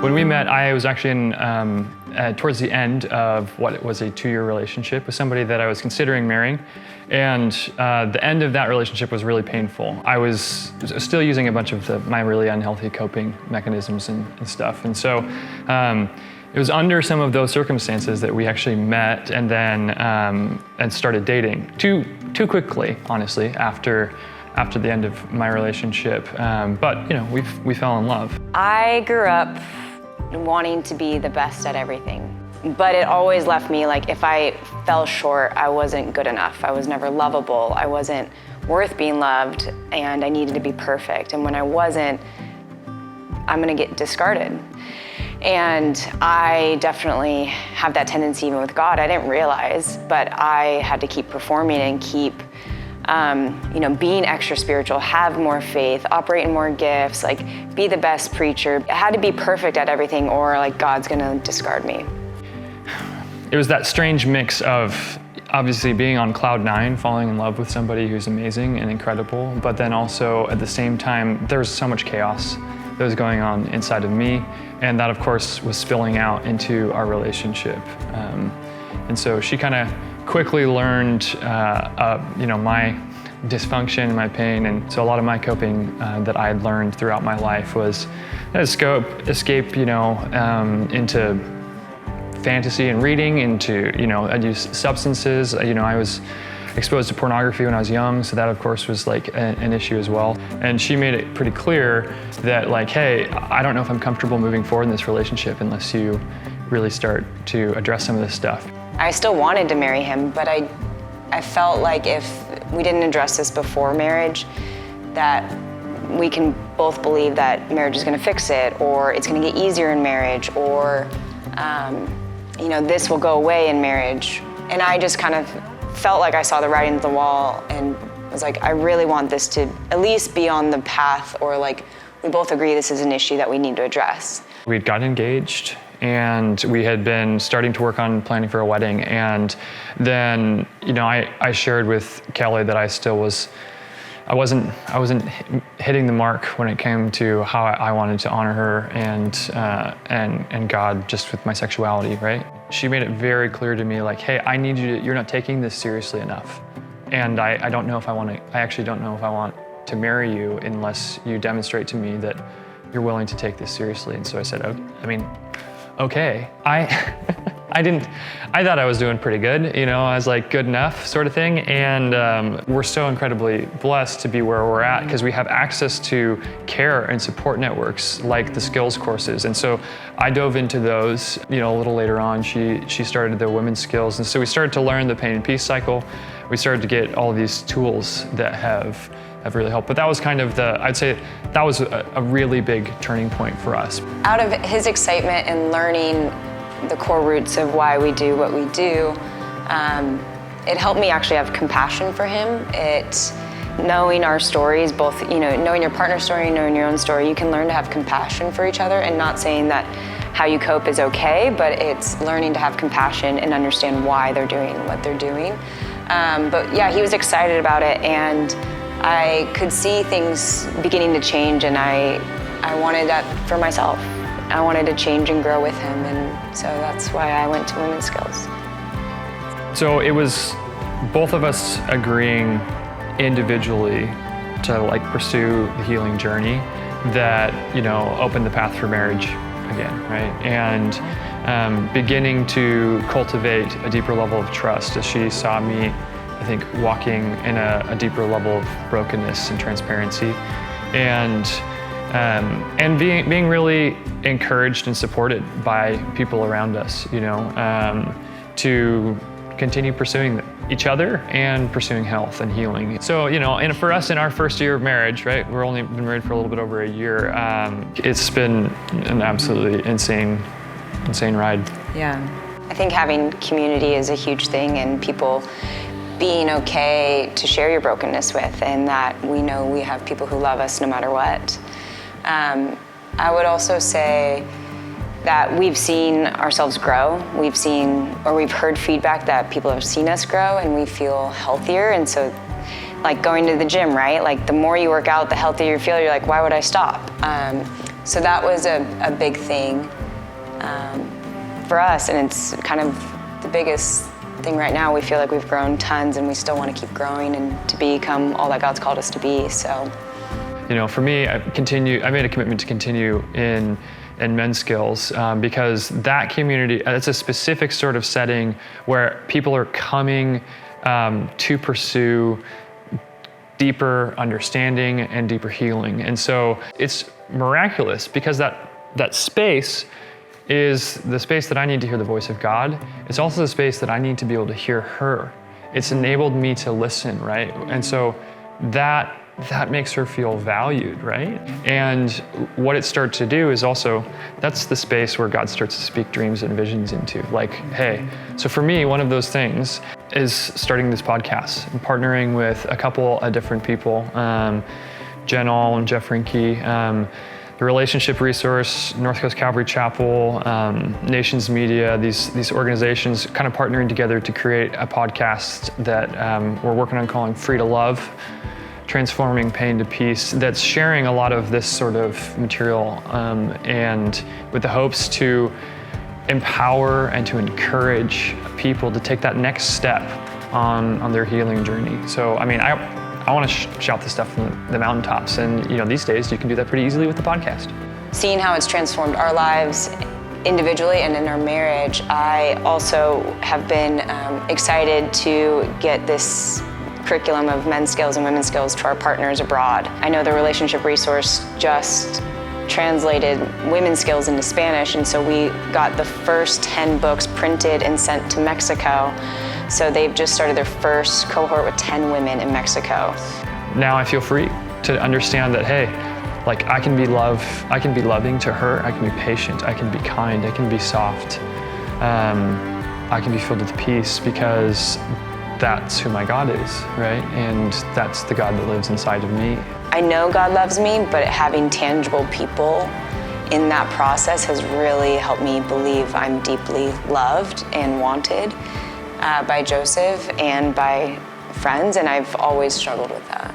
When we met, I was actually towards the end of what was a 2-year relationship with somebody that I was considering marrying. And the end of that relationship was really painful. I was still using a bunch of my really unhealthy coping mechanisms and stuff. And so it was under some of those circumstances that we actually met and then and started dating too quickly, honestly, after the end of my relationship. But we fell in love. I grew up wanting to be the best at everything, but it always left me like if I fell short, I wasn't good enough. I was never lovable. I wasn't worth being loved, and I needed to be perfect. And when I wasn't, I'm gonna get discarded. And I definitely have that tendency even with God. I didn't realize, but I had to keep performing and keep being extra spiritual, have more faith, operate in more gifts, like be the best preacher. I had to be perfect at everything or like God's gonna discard me. It was that strange mix of obviously being on cloud 9, falling in love with somebody who's amazing and incredible, but then also at the same time, there was so much chaos that was going on inside of me, and that of course was spilling out into our relationship. And so she kind of quickly learned, my dysfunction, my pain, and so a lot of my coping that I had learned throughout my life was escape, into fantasy and reading, into, I'd use substances. I was exposed to pornography when I was young, so that of course was like an issue as well. And she made it pretty clear that like, hey, I don't know if I'm comfortable moving forward in this relationship unless you really start to address some of this stuff. I still wanted to marry him, but I felt like if we didn't address this before marriage, that we can both believe that marriage is gonna fix it, or it's gonna get easier in marriage, or this will go away in marriage. And I just kind of felt like I saw the writing on the wall and was like, I really want this to at least be on the path, or like we both agree this is an issue that we need to address. We'd got engaged and we had been starting to work on planning for a wedding. And then, I shared with Kelly that I wasn't hitting the mark when it came to how I wanted to honor her and God just with my sexuality, right? She made it very clear to me like, hey, I need you're not taking this seriously enough. And I actually don't know if I want to marry you unless you demonstrate to me that you're willing to take this seriously. And so I said, okay. I thought I was doing pretty good, I was like good enough sort of thing. And we're so incredibly blessed to be where we're at because we have access to care and support networks like the skills courses. And so I dove into those, a little later on. She started the women's skills. And so we started to learn the pain and peace cycle. We started to get all these tools that have really helped. But that was kind of I'd say that was a really big turning point for us. Out of his excitement and learning the core roots of why we do what we do, it helped me actually have compassion for him. Knowing our stories, both, knowing your partner's story, knowing your own story, you can learn to have compassion for each other, and not saying that how you cope is okay, but it's learning to have compassion and understand why they're doing what they're doing. But yeah, he was excited about it, and I could see things beginning to change, and I wanted that for myself. I wanted to change and grow with him, and so that's why I went to Women's Skills. So it was both of us agreeing individually to pursue the healing journey that, opened the path for marriage again, right? And beginning to cultivate a deeper level of trust as she saw me, I think, walking in a deeper level of brokenness and transparency, and being really encouraged and supported by people around us, to continue pursuing each other and pursuing health and healing. So, and for us in our first year of marriage, right, we're only been married for a little bit over a year. It's been an absolutely insane ride. Yeah. I think having community is a huge thing, and people being okay to share your brokenness with, and that we know we have people who love us no matter what. I would also say that we've seen ourselves grow. We've heard feedback that people have seen us grow, and we feel healthier. And so, like going to the gym, right? Like the more you work out, the healthier you feel. You're like, why would I stop? So that was a big thing. for us, and it's kind of the biggest thing right now. We feel like we've grown tons and we still want to keep growing and to become all that God's called us to be. So, for me, I made a commitment to continue in men's skills because that community, it's a specific sort of setting where people are coming to pursue deeper understanding and deeper healing. And so it's miraculous because that space is the space that I need to hear the voice of God. It's also the space that I need to be able to hear her. It's enabled me to listen, right? And so that makes her feel valued, right? And what it starts to do is also, that's the space where God starts to speak dreams and visions into. Like, hey, so for me, one of those things is starting this podcast and partnering with a couple of different people, Jen All and Jeff Rinke, the Relationship Resource, North Coast Calvary Chapel, Nations Media, these organizations kind of partnering together to create a podcast that we're working on calling Free to Love, Transforming Pain to Peace, that's sharing a lot of this sort of material and with the hopes to empower and to encourage people to take that next step on their healing journey. So, I want to shout this stuff from the mountaintops, and these days you can do that pretty easily with the podcast. Seeing how it's transformed our lives individually and in our marriage, I also have been excited to get this curriculum of men's skills and women's skills to our partners abroad. I know the Relationship Resource just translated women's skills into Spanish, and so we got the first 10 books printed and sent to Mexico. So they've just started their first cohort with 10 women in Mexico. Now I feel free to understand that, hey, like I can be loving to her, I can be patient, I can be kind, I can be soft, I can be filled with peace because that's who my God is, right? And that's the God that lives inside of me. I know God loves me, but having tangible people in that process has really helped me believe I'm deeply loved and wanted by Joseph and by friends, and I've always struggled with that.